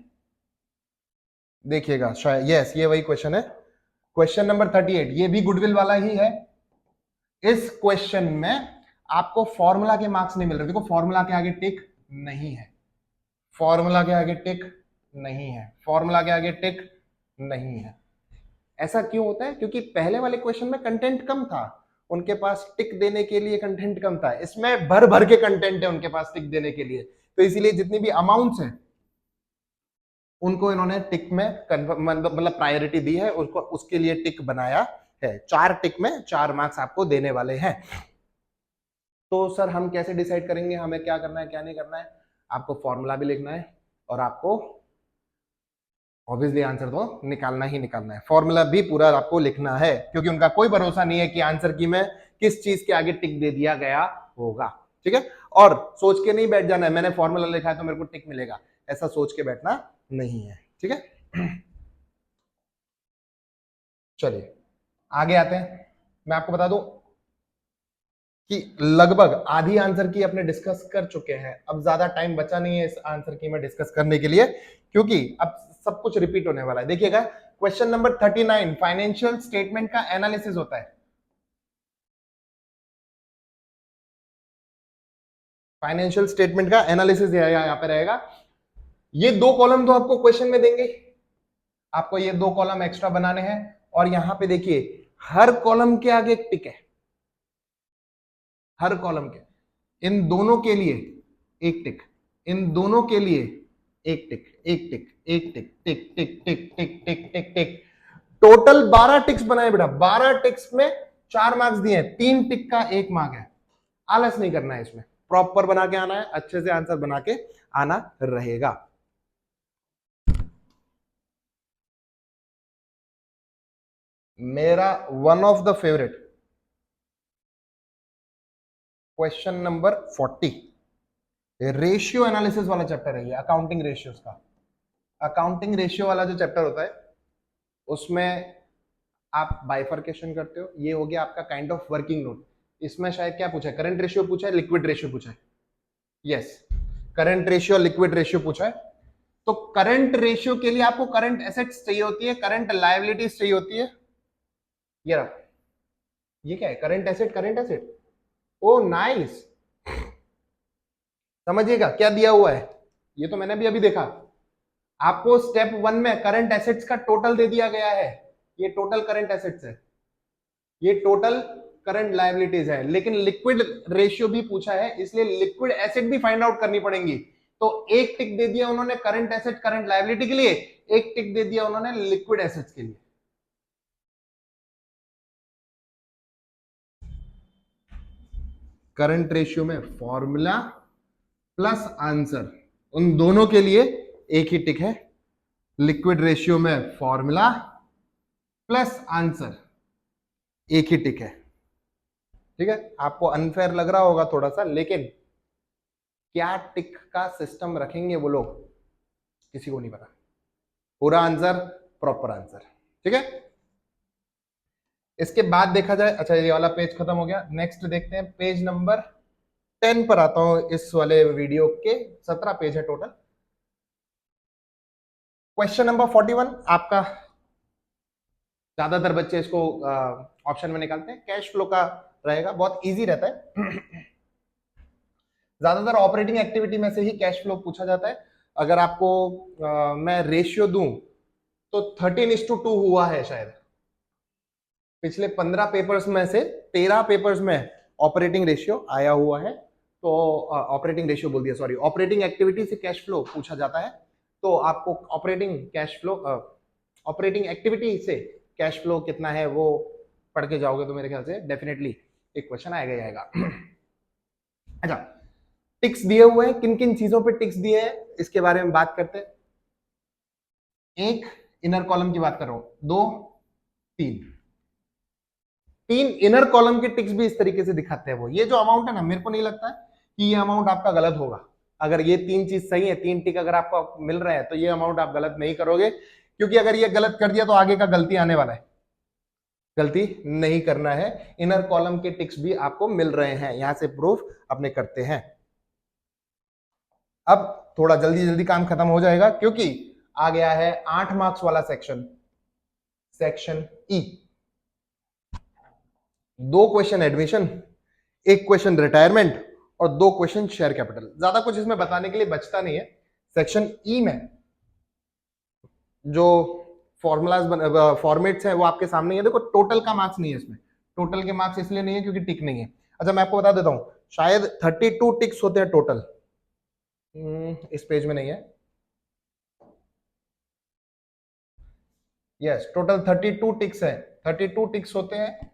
Speaker 1: देखिएगा शायद, यस ये वही क्वेश्चन है, क्वेश्चन नंबर 38, ये भी गुडविल वाला ही है। इस क्वेश्चन में आपको फॉर्मूला के मार्क्स नहीं मिल रहे। देखो फॉर्मूला के आगे टिक नहीं है, फॉर्मूला के आगे टिक नहीं है, फॉर्मूला के आगे टिक नहीं है। ऐसा क्यों होता है, क्योंकि पहले वाले क्वेश्चन में कंटेंट कम था, उनके पास टिक देने के लिए कंटेंट कम था। इसमें भर भर के कंटेंट है उनके पास टिक देने के लिए, तो इसीलिए जितनी भी अमाउंट्स है उनको इन्होंने टिक में मतलब प्रायोरिटी दी है, उसको उसके लिए टिक बनाया है। 4 टिक में 4 मार्क्स आपको देने वाले हैं। तो सर हम कैसे डिसाइड करेंगे हमें क्या करना है क्या नहीं करना है। आपको फॉर्मूला भी लिखना है और आपको ऑब्वियसली आंसर तो निकालना ही निकालना है। फॉर्मूला भी पूरा आपको लिखना है, क्योंकि उनका कोई भरोसा नहीं है कि आंसर की में किस चीज के आगे टिक दे दिया गया होगा। ठीक है, और सोच के नहीं बैठ जाना है मैंने फॉर्मूला लिखा है तो मेरे को टिक मिलेगा, ऐसा सोच के बैठना नहीं है। ठीक है, चलिए आगे आते हैं। मैं आपको बता दूं कि लगभग आधी आंसर की अपने डिस्कस कर चुके हैं, अब ज्यादा टाइम बचा नहीं है इस आंसर की में डिस्कस करने के लिए, क्योंकि अब सब कुछ रिपीट होने वाला है। देखिएगा क्वेश्चन नंबर 39 फाइनेंशियल स्टेटमेंट का एनालिसिस होता है। फाइनेंशियल स्टेटमेंट का एनालिसिस यहां पे रहेगा। ये 2 कॉलम तो आपको क्वेश्चन में देंगे, आपको ये 2 कॉलम एक्स्ट्रा बनाने हैं, और यहां पे देखिए हर कॉलम के आगे एक टिक है, हर कॉलम के, इन दोनों के लिए एक टिक, इन दोनों के लिए एक टिक, एक टिक, एक टिक, टिक टिक टिक टिक टिक टिक टिक। टोटल 12 टिक्स बनाए बेटा, 12 टिक्स में 4 मार्क्स दिए हैं, 3 टिक का 1 मार्क है। आलस नहीं करना है इसमें, प्रॉपर बना के आना है, अच्छे से आंसर बना के आना रहेगा। मेरा one of the favourite question number 40 ratio analysis वाला चैप्टर है ये, अकाउंटिंग रेशियोज का। अकाउंटिंग रेशियो वाला जो चैप्टर होता है उसमें आप बाइफर्केशन करते हो, ये हो गया आपका काइंड ऑफ वर्किंग नोट। इसमें शायद क्या पूछा है, करंट रेशियो पूछा है, लिक्विड रेशियो पूछा है। Yes, current ratio, liquid ratio पूछा है। तो करंट रेशियो के लिए आपको करंट एसेट्स चाहिए होती है, करंट लायबिलिटीज चाहिए होती है। ये रहा, ये क्या है, करंट एसेट, करंट एसेट। ओ नाइस, समझिएगा क्या दिया हुआ है, ये तो मैंने भी अभी देखा। आपको स्टेप 1 में करंट एसेट्स का टोटल दे दिया गया है, ये टोटल करंट एसेट्स है, ये टोटल करंट लायबिलिटीज है, लेकिन लिक्विड रेशियो भी पूछा है, इसलिए लिक्विड एसेट भी फाइंड आउट करनी पड़ेंगी। तो एक टिक दे दिया उन्होंने करंट एसेट करंट लायबिलिटी के लिए, एक टिक दे दिया उन्होंने लिक्विड एसेट्स के लिए। करंट रेशियो में फॉर्मूला प्लस आंसर, उन दोनों के लिए एक ही टिक है। लिक्विड रेशियो में फॉर्मूला प्लस आंसर, एक ही टिक है। ठीक है, आपको अनफेयर लग रहा होगा थोड़ा सा, लेकिन क्या टिक का सिस्टम रखेंगे वो लोग किसी को नहीं पता। पूरा आंसर, प्रॉपर आंसर। ठीक है, इसके बाद देखा जाए, अच्छा ये वाला पेज खत्म हो गया, नेक्स्ट देखते हैं पेज नंबर 10 पर आता हूं। इस वाले वीडियो के 17 पेज है टोटल। क्वेश्चन नंबर 41 आपका, ज्यादातर बच्चे इसको ऑप्शन में निकालते हैं, कैश फ्लो का रहेगा, बहुत इजी रहता है। ज्यादातर ऑपरेटिंग एक्टिविटी में से ही कैश फ्लो पूछा जाता है। अगर आपको मैं रेशियो दूं तो 13:2 हुआ है शायद। पिछले 15 पेपर्स में से 13 पेपर्स में ऑपरेटिंग रेशियो आया हुआ है। तो ऑपरेटिंग रेशियो बोल दिया, सॉरी, ऑपरेटिंग एक्टिविटी से कैश फ्लो पूछा जाता है। तो आपको operating cash flow, operating activity से कैश फ्लो कितना है वो पढ़ के जाओगे तो मेरे ख्याल से डेफिनेटली एक क्वेश्चन आएगा ही आएगा। अच्छा, टिक्स दिए हुए हैं, किन किन चीजों पे टिक्स दिए हैं इसके बारे में बात करते हैं। एक, इनर कॉलम की बात कर रहा हूं, 2, 3 इनर कॉलम के टिक्स भी इस तरीके से दिखाते हैं वो। ये जो अमाउंट है ना, मेरे को नहीं लगता कि ये अमाउंट आपका गलत होगा। अगर ये 3 चीज सही है, 3 टिक अगर आपको मिल रहे हैं तो ये अमाउंट आप गलत नहीं करोगे, क्योंकि अगर ये गलत कर दिया तो आगे का गलती आने वाला है, गलती नहीं करना है। इनर कॉलम के टिक्स भी आपको मिल रहे हैं, यहां से प्रूफ अपने करते हैं। अब थोड़ा जल्दी जल्दी काम खत्म हो जाएगा, क्योंकि आ गया है 8 मार्क्स वाला section, section E. 2 question admission, 1 question retirement और 2 क्वेश्चन शेयर कैपिटल। ज्यादा कुछ इसमें बताने के लिए बचता नहीं है। सेक्शन ई में जो फॉर्मूलाज फॉर्मेट्स हैं वो आपके सामने ही है। देखो टोटल का मार्क्स नहीं है इसमें, टोटल के मार्क्स इसलिए नहीं है क्योंकि टिक नहीं है। अच्छा, मैं आपको बता देता हूं, शायद 32 टिक्स होते हैं टोटल। इस पेज में नहीं है। यस, टोटल 32 टिक्स है, 32 टिक्स होते हैं,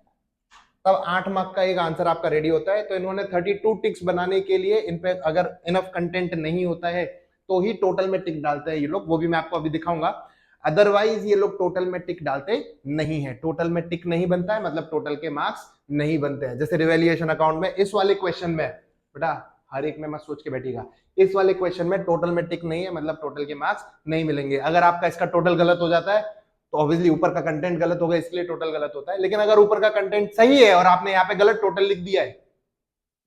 Speaker 1: तब 8 मार्क का एक आंसर आपका रेडी होता है। तो इन्होंने 32 टिक्स बनाने के लिए इन पे अगर इनफ कंटेंट नहीं होता है तो ही टोटल में टिक डालते हैं ये लोग, वो भी मैं आपको अभी दिखाऊंगा। अदरवाइज ये लोग टोटल में टिक डालते नहीं है। टोटल में टिक नहीं बनता है मतलब टोटल के मार्क्स नहीं बनते हैं। जैसे रिवैल्यूएशन अकाउंट में इस वाले क्वेश्चन में, बेटा हर एक में मत सोच के बैठिएगा, इस वाले क्वेश्चन में टोटल में टिक नहीं है मतलब टोटल के मार्क्स नहीं मिलेंगे। अगर आपका इसका टोटल गलत हो जाता है तो ऑब्वियसली ऊपर का कंटेंट गलत होगा, इसलिए टोटल गलत होता है। लेकिन अगर ऊपर का कंटेंट सही है और आपने यहाँ पे गलत टोटल लिख दिया है,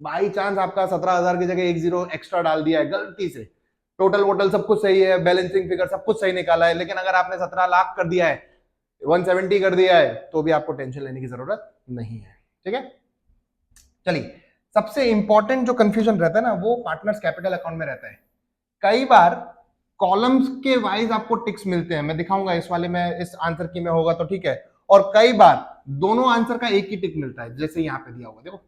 Speaker 1: बाई चांस आपका 17,000 की जगह 1 0 एक्स्ट्रा डाल दिया है गलती से, टोटल वोटल सब कुछ सही है, बैलेंसिंग फिगर सब कुछ सही निकाला है, लेकिन अगर आपने 17 लाख कर दिया है, 170 कर दिया है, तो भी आपको टेंशन लेने की जरूरत नहीं है। ठीक है, चलिए, सबसे इंपॉर्टेंट जो कंफ्यूजन रहता है ना वो पार्टनर्स कैपिटल अकाउंट में रहता है। कई बार कॉलम्स के वाइज आपको टिक्स मिलते हैं, मैं दिखाऊंगा इस वाले में, इस आंसर की में होगा तो ठीक है। और कई बार दोनों आंसर का एक ही टिक मिलता है, जैसे यहां पे दिया हुआ देखो,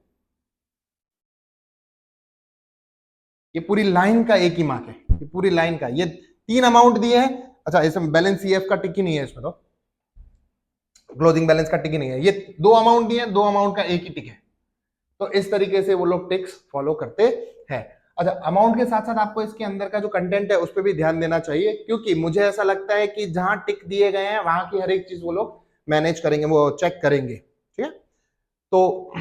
Speaker 1: ये पूरी लाइन का एक ही मार्क है, ये पूरी लाइन का, ये 3 अमाउंट दिए हैं। अच्छा, इसमें बैलेंस सीएफ का टिक ही नहीं है, इसमें तो क्लोजिंग बैलेंस का टिक ही नहीं है, ये 2 अमाउंट दिए हैं, 2 अमाउंट का एक ही टिक है। तो इस तरीके से वो लोग टिक्स फॉलो करते हैं। अच्छा, अमाउंट के साथ साथ आपको इसके अंदर का जो कंटेंट है उस पर भी ध्यान देना चाहिए, क्योंकि मुझे ऐसा लगता है कि जहां टिक दिए गए हैं वहां की हर एक चीज वो लोग मैनेज करेंगे, वो चेक करेंगे। ठीक है, तो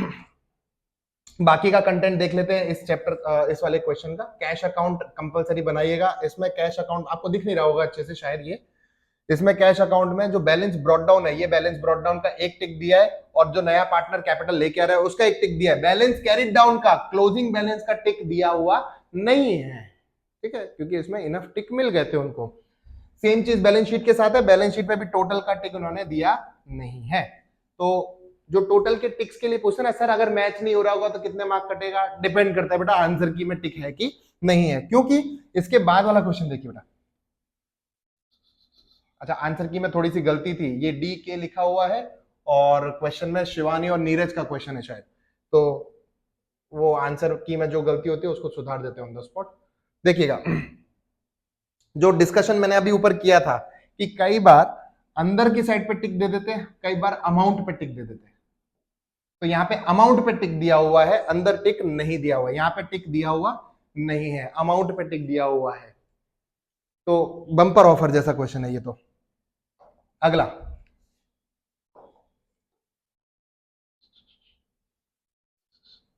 Speaker 1: बाकी का कंटेंट देख लेते हैं इस चैप्टर, इस वाले क्वेश्चन का। कैश अकाउंट कंपलसरी बनाइएगा। इसमें कैश अकाउंट आपको दिख नहीं रहा होगा अच्छे से शायद, ये इसमें कैश अकाउंट में जो बैलेंस ब्रॉट डाउन है, ये बैलेंस ब्रॉट डाउन का एक टिक दिया है, और जो नया पार्टनर कैपिटल लेके आ रहा है उसका एक टिक दिया है। बैलेंस कैरिड डाउन का, क्लोजिंग बैलेंस का टिक दिया हुआ नहीं है। ठीक है, क्योंकि इसमें इनफ टिक मिल गए थे उनको। सेम चीज बैलेंस शीट के साथ है, बैलेंस शीट में भी टोटल का टिक उन्होंने दिया नहीं है। तो जो टोटल के टिक्स के लिए पूछते ना सर, अगर मैच नहीं हो रहा होगा तो कितने मार्क कटेगा, डिपेंड करता है बेटा आंसर की में टिक है कि नहीं है, क्योंकि इसके बाद वाला क्वेश्चन देखिए बेटा। अच्छा, आंसर की में थोड़ी सी गलती थी, ये डी के लिखा हुआ है और क्वेश्चन में शिवानी और नीरज का क्वेश्चन है शायद, तो वो आंसर की में जो गलती होती है उसको सुधार देते हैं ऑन द स्पॉट। देखिएगा, जो डिस्कशन मैंने अभी ऊपर किया था कि कई बार अंदर की साइड पे टिक दे देते हैं, कई बार अमाउंट पे टिक दे देते हैं। तो यहाँ पे अमाउंट पे टिक दिया हुआ है, अंदर टिक नहीं दिया हुआ है। यहाँ पे टिक दिया हुआ नहीं है, अमाउंट पे टिक दिया हुआ है। तो बम्पर ऑफर जैसा क्वेश्चन है ये। तो अगला,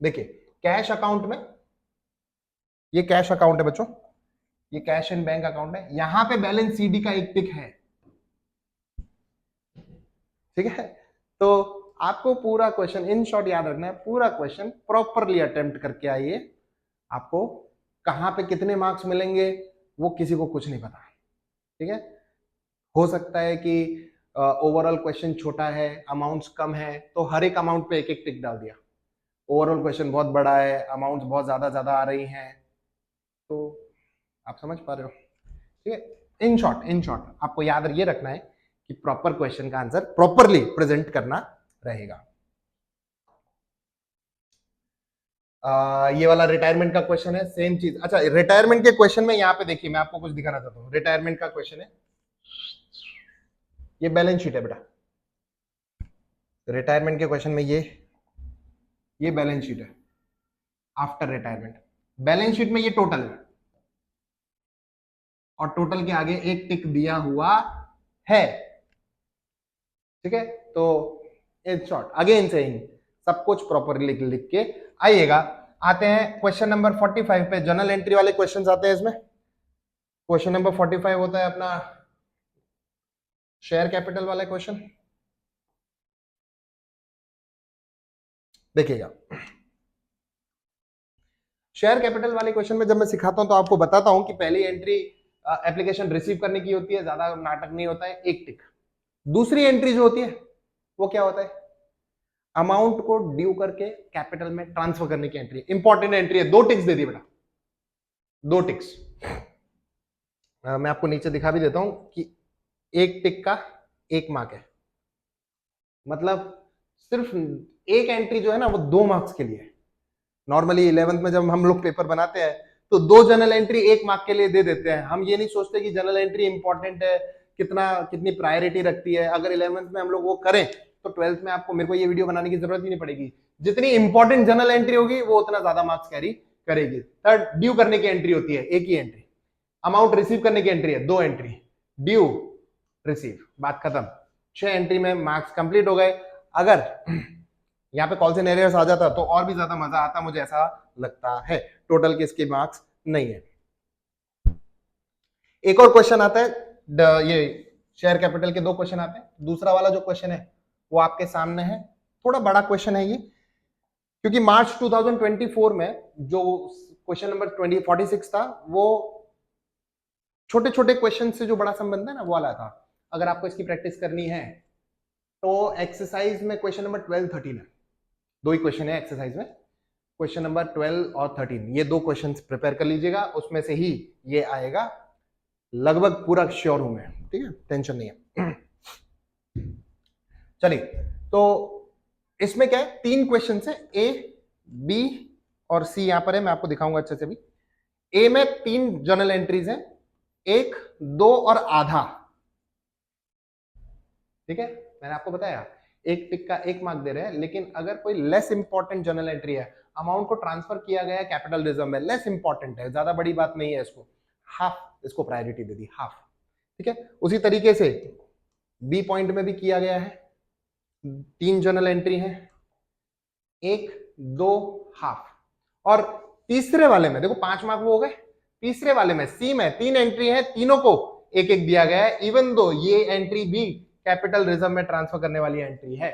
Speaker 1: देखिए कैश अकाउंट में, ये कैश अकाउंट है बच्चों, ये कैश इन बैंक अकाउंट है, यहां पे बैलेंस सीडी का एक टिक है। ठीक है, तो आपको पूरा क्वेश्चन इन शॉर्ट याद रखना है, पूरा क्वेश्चन प्रॉपरली अटेम्प्ट करके आइए। आपको कहां पे कितने मार्क्स मिलेंगे वो किसी को कुछ नहीं पता। ठीक है, हो सकता है कि ओवरऑल क्वेश्चन छोटा है, अमाउंट्स कम है, तो हर एक अमाउंट पे एक एक टिक डाल दिया। ओवरऑल क्वेश्चन बहुत बड़ा है, अमाउंट्स बहुत ज्यादा आ रही हैं, तो आप समझ पा रहे हो। ठीक है, इन शॉर्ट आपको याद ये रखना है कि प्रॉपर क्वेश्चन का आंसर प्रॉपरली प्रेजेंट करना रहेगा। ये वाला रिटायरमेंट का क्वेश्चन है, सेम चीज। अच्छा, रिटायरमेंट के क्वेश्चन में यहाँ पे देखिए मैं आपको कुछ दिखाना चाहता हूँ। रिटायरमेंट का क्वेश्चन है, ये बैलेंस शीट है बेटा। रिटायरमेंट के क्वेश्चन में ये बैलेंस शीट है आफ्टर रिटायरमेंट। बैलेंस शीट में ये टोटल है और टोटल के आगे एक टिक दिया हुआ है। ठीक है, तो इन शॉर्ट अगेन सेइंग सब कुछ प्रॉपरली लिख के आइएगा। आते हैं क्वेश्चन नंबर 45 पे, जर्नल एंट्री वाले क्वेश्चंस आते हैं इसमें। क्वेश्चन नंबर 45 होता है अपना शेयर कैपिटल वाला क्वेश्चन। देखिएगा, शेयर कैपिटल वाले क्वेश्चन में जब मैं सिखाता हूं तो आपको बताता हूं कि पहली एंट्री एप्लीकेशन रिसीव करने की होती है, ज्यादा नाटक नहीं होता है, एक टिक। दूसरी एंट्री जो होती है वो क्या होता है, अमाउंट को ड्यू करके कैपिटल में ट्रांसफर करने की एंट्री। इंपॉर्टेंट एंट्री है, 2 टिक्स दे दी बेटा, 2 टिक्स। मैं आपको नीचे दिखा भी देता हूं कि एक टिक का 1 मार्क है, मतलब सिर्फ एक एंट्री जो है ना वो 2 मार्क्स के लिए है। नॉर्मली 11th में जब हम लोग पेपर बनाते हैं तो 2 जनरल एंट्री 1 मार्क के लिए दे देते हैं। हम ये नहीं सोचते कि जनरल एंट्री इंपॉर्टेंट है, कितनी प्रायोरिटी रखती है। अगर 11th में हम लोग वो करें तो 12th में आपको, मेरे को ये वीडियो बनाने की जरूरत ही नहीं पड़ेगी। जितनी इंपॉर्टेंट जनरल एंट्री होगी वो उतना ज्यादा मार्क्स कैरी करेगी। थर्ड, ड्यू करने की एंट्री होती है, एक ही एंट्री। अमाउंट रिसीव करने की एंट्री है, 2 एंट्री, ड्यू रिसीव, बात खत्म। 6 एंट्री में मार्क्स कंप्लीट हो गए। अगर यहाँ पे कॉल सिनेरियोस आ जाता तो और भी ज्यादा मजा आता, मुझे ऐसा लगता है। टोटल के इसके मार्क्स नहीं है। एक और क्वेश्चन आता है, ये शेयर कैपिटल के 2 क्वेश्चन आते हैं। दूसरा वाला जो क्वेश्चन है वो आपके सामने है, थोड़ा बड़ा क्वेश्चन है ये, क्योंकि मार्च 2024 में जो क्वेश्चन नंबर 46 था वो छोटे छोटे क्वेश्चन से जो बड़ा संबंध है ना वो वाला था। अगर आपको इसकी प्रैक्टिस करनी है तो एक्सरसाइज में क्वेश्चन नंबर 12, 13 है, 2 ही क्वेश्चन है एक्सरसाइज में, क्वेश्चन नंबर 12 और 13, ये 2 क्वेश्चन प्रिपेयर कर लीजिएगा, उसमें से ही ये आएगा, लगभग पूरा श्योर हूं मैं। ठीक है, टेंशन नहीं है। चलिए, तो इसमें क्या है, 3 क्वेश्चन है, ए, बी और सी यहां पर है, मैं आपको दिखाऊंगा अच्छे से भी। ए में 3 जर्नल एंट्रीज हैं, 1, 2 और आधा। ठीक है, मैंने आपको बताया एक टिक का 1 मार्क दे रहे हैं, लेकिन अगर कोई लेस इंपॉर्टेंट जर्नल एंट्री है, अमाउंट को ट्रांसफर किया गया है कैपिटल रिजर्व में, लेस इंपॉर्टेंट है, ज्यादा बड़ी बात नहीं है, इसको हाफ, इसको प्रायोरिटी दे दी, हाफ। ठीक है, उसी तरीके से बी पॉइंट में भी किया गया है, 3 जर्नल एंट्री है, 1, 2, हाफ। और तीसरे वाले में देखो 5 मार्क वो हो गए, तीसरे वाले में सी में 3 एंट्री है, तीनों को 1-1 दिया गया है, इवन दो ये एंट्री भी कैपिटल रिजर्व में ट्रांसफर करने वाली एंट्री है।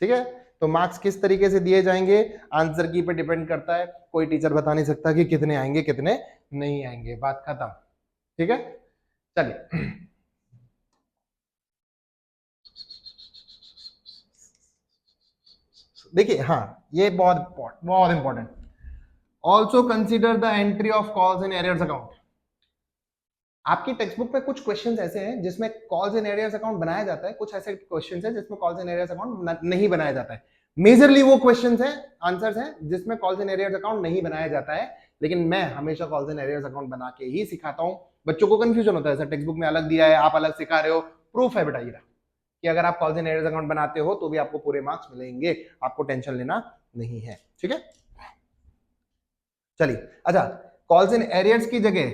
Speaker 1: ठीक है, तो मार्क्स किस तरीके से दिए जाएंगे आंसर की पे डिपेंड करता है, कोई टीचर बता नहीं सकता कि कितने आएंगे कितने नहीं आएंगे, बात खत्म। ठीक है, चलिए देखिए, हाँ ये बहुत important, also consider the entry of calls in arrears account. आपकी टेक्स्ट बुक में कुछ क्वेश्चंस ऐसे हैं जिसमें कॉल्स इन एरियर्स अकाउंट बनाया जाता है, कुछ ऐसे क्वेश्चंस हैं जिसमें कॉल्स इन एरियर्स अकाउंट नहीं बनाया जाता है। मेजरली वो क्वेश्चंस हैं, आंसर्स हैं जिसमें कॉल्स इन एरियर्स अकाउंट नहीं बनाया जाता है, लेकिन मैं हमेशा कॉल्स इन एरियर्स अकाउंट बना के ही सिखाता हूं। बच्चों को कंफ्यूजन होता है, सर टेक्स्ट बुक में अलग दिया है, आप अलग सिखा रहे हो, प्रूफ है बेटा ये कि अगर आप कॉल्स इन एरियर्स अकाउंट बनाते हो तो भी आपको पूरे मार्क्स मिलेंगे, आपको टेंशन लेना नहीं है। ठीक है, चलिए अच्छा, कॉल्स इन एरियर्स की जगह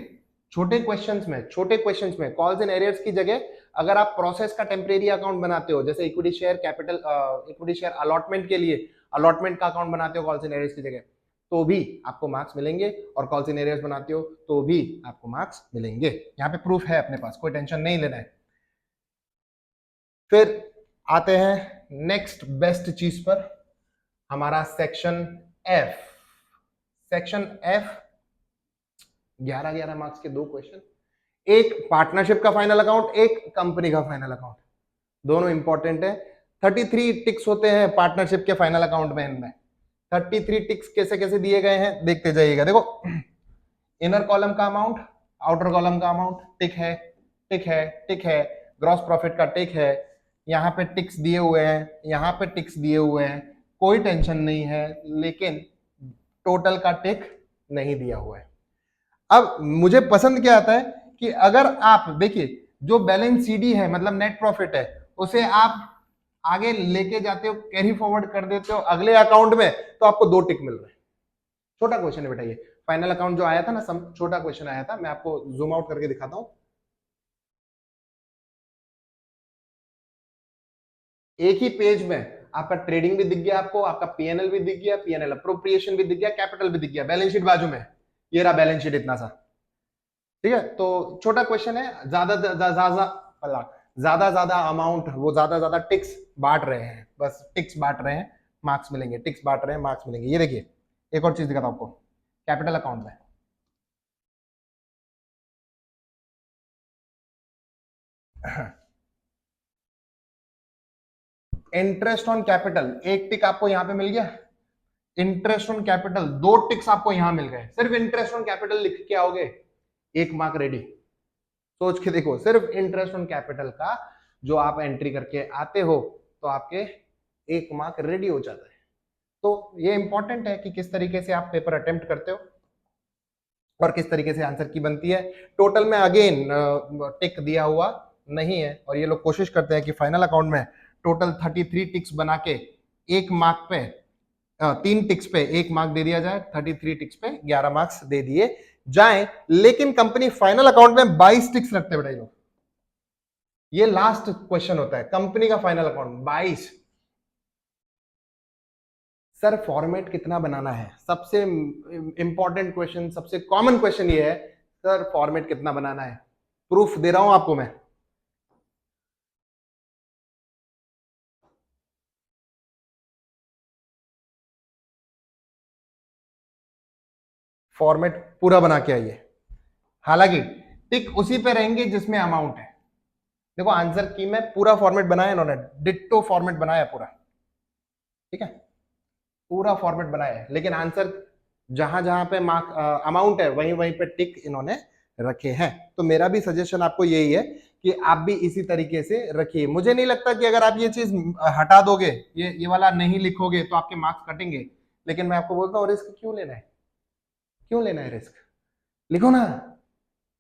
Speaker 1: छोटे क्वेश्चंस में कॉल्स इन एरियर्स की जगह अगर आप प्रोसेस का टेम्परेरी अकाउंट बनाते हो, जैसे equity share capital, equity share allotment के लिए अलॉटमेंट का अकाउंट बनाते हो कॉल्स इन एरियर्स की जगह, तो भी आपको मार्क्स मिलेंगे, और कॉल्स इन एरियर्स बनाते हो तो भी आपको मार्क्स मिलेंगे। यहाँ पे प्रूफ है अपने पास, कोई टेंशन नहीं लेना है। फिर आते हैं नेक्स्ट बेस्ट चीज पर, हमारा section F. Section F 11 marks के 2 क्वेश्चन, एक पार्टनरशिप का फाइनल अकाउंट, एक कंपनी का फाइनल अकाउंट, दोनों इंपॉर्टेंट है। 33 टिक्स होते हैं पार्टनरशिप के फाइनल अकाउंट में, इनमें 33 टिक्स कैसे कैसे दिए गए हैं देखते जाइएगा। देखो, इनर कॉलम का अमाउंट, आउटर कॉलम का अमाउंट, टिक है, टिक है, टिक है, ग्रॉस प्रॉफिट का टिक है, यहाँ पे टिक्स दिए हुए हैं, यहाँ पे टिक्स दिए हुए हैं, कोई टेंशन नहीं है, लेकिन टोटल का टिक नहीं दिया हुआ है। अब मुझे पसंद क्या आता है कि अगर आप देखिए जो बैलेंस सीडी है, मतलब नेट प्रॉफिट है, उसे आप आगे लेके जाते हो, कैरी फॉरवर्ड कर देते हो अगले अकाउंट में, तो आपको 2 टिक मिल रहे हैं। छोटा क्वेश्चन है बेटा ये, फाइनल अकाउंट जो आया था ना, छोटा क्वेश्चन आया था, मैं आपको जूम आउट करके दिखाता हूं। एक ही पेज में आपका ट्रेडिंग भी दिख गया, आपको आपका पीएनएल भी दिख गया, पीएनएल अप्रोप्रिएशन भी दिख गया, कैपिटल भी दिख गया, बैलेंस शीट बाजू में, ये रहा बैलेंस शीट इतना सा। ठीक है, तो छोटा क्वेश्चन है, ज्यादा अमाउंट, वो ज्यादा टिक्स बांट रहे हैं, बस टिक्स बांट रहे हैं, मार्क्स मिलेंगे, टिक्स बांट रहे हैं, मार्क्स मिलेंगे। ये देखिए, एक और चीज दिखाता हूं आपको, कैपिटल अकाउंट में इंटरेस्ट ऑन कैपिटल, एक टिक आपको यहां पे मिल गया, इंटरेस्ट ऑन कैपिटल 2 टिक्स आपको यहां मिल गए, सिर्फ इंटरेस्ट ऑन कैपिटल लिख के आओगे 1 मार्क रेडी। सोच के देखो, सिर्फ इंटरेस्ट ऑन कैपिटल का जो आप एंट्री करके आते हो तो आपके 1 मार्क रेडी हो जाता है। तो ये इंपॉर्टेंट है कि किस तरीके से आप पेपर अटेम्प्ट करते हो और किस तरीके से आंसर की बनती है। टोटल में अगेन टिक दिया हुआ नहीं है, और ये लोग कोशिश करते हैं कि फाइनल अकाउंट में टोटल 33 टिक्स बना के 1 मार्क पे 3 टिक्स पे 1 मार्क दे दिया जाए, 33 टिक्स पे 11 मार्क्स दे दिए जाएं। लेकिन कंपनी फाइनल अकाउंट में 22 टिक्स रखते हैं बेटा लोग, ये लास्ट क्वेश्चन होता है, कंपनी का फाइनल अकाउंट 22। सर फॉर्मेट कितना बनाना है, सबसे इंपॉर्टेंट क्वेश्चन, सबसे कॉमन क्वेश्चन ये है, सर फॉर्मेट कितना बनाना है। प्रूफ दे रहा हूं आपको मैं, फॉर्मेट पूरा बना के आइए, हालांकि टिक उसी पे रहेंगे जिसमें अमाउंट है। देखो आंसर की में पूरा फॉर्मेट बनाया इन्होंने, डिट्टो फॉर्मेट बनाया पूरा, ठीक है, पूरा फॉर्मेट बनाया है, लेकिन आंसर जहां जहां पे मार्क अमाउंट है वहीं वहीं पे टिक इन्होंने रखे हैं। तो मेरा भी सजेशन आपको यही है कि कि आप भी इसी तरीके से रखिए। मुझे नहीं लगता कि अगर आप ये चीज हटा दोगे, ये वाला नहीं लिखोगे तो आपके मार्क्स कटेंगे, लेकिन मैं आपको बोलता हूँ रिस्क क्यों लेना है, क्यों लेना है रिस्क, लिखो ना।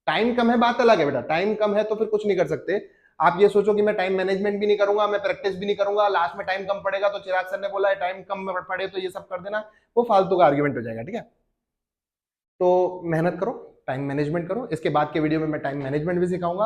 Speaker 1: टाइम कम है बात अलग है बेटा, टाइम कम है तो फिर कुछ नहीं कर सकते। आप ये सोचो कि मैं टाइम मैनेजमेंट भी नहीं करूंगा, मैं प्रैक्टिस भी नहीं करूंगा, लास्ट में टाइम कम पड़ेगा तो चिराग सर ने बोला है टाइम कम पड़े तो ये सब कर देना, वो फालतू का आर्ग्यूमेंट हो जाएगा, ठीक है। तो मेहनत करो, टाइम मैनेजमेंट करो। इसके बाद के वीडियो में मैं टाइम मैनेजमेंट भी सिखाऊंगा।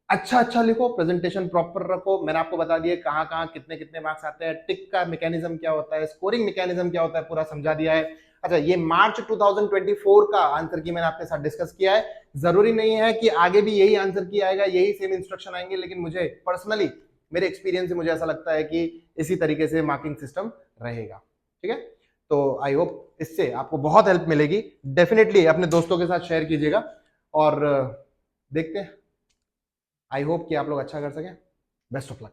Speaker 1: अच्छा अच्छा लिखो, प्रेजेंटेशन प्रॉपर रखो। मैंने आपको बता दिया कहां कहां कितने कितने मार्क्स आते हैं, टिक का मैकेनिज्म क्या होता है, स्कोरिंग मैकेनिज्म क्या होता है, पूरा समझा दिया है। अच्छा, ये मार्च 2024 का आंसर की मैंने आपके साथ डिस्कस किया है। जरूरी नहीं है कि आगे भी यही आंसर की आएगा, यही सेम इंस्ट्रक्शन आएंगे, लेकिन मुझे पर्सनली मेरे एक्सपीरियंस से मुझे ऐसा लगता है कि इसी तरीके से मार्किंग सिस्टम रहेगा, ठीक है। तो आई होप इससे आपको बहुत हेल्प मिलेगी। डेफिनेटली अपने दोस्तों के साथ शेयर कीजिएगा और देखते हैं। आई होप कि आप लोग अच्छा कर सकें। Best of luck.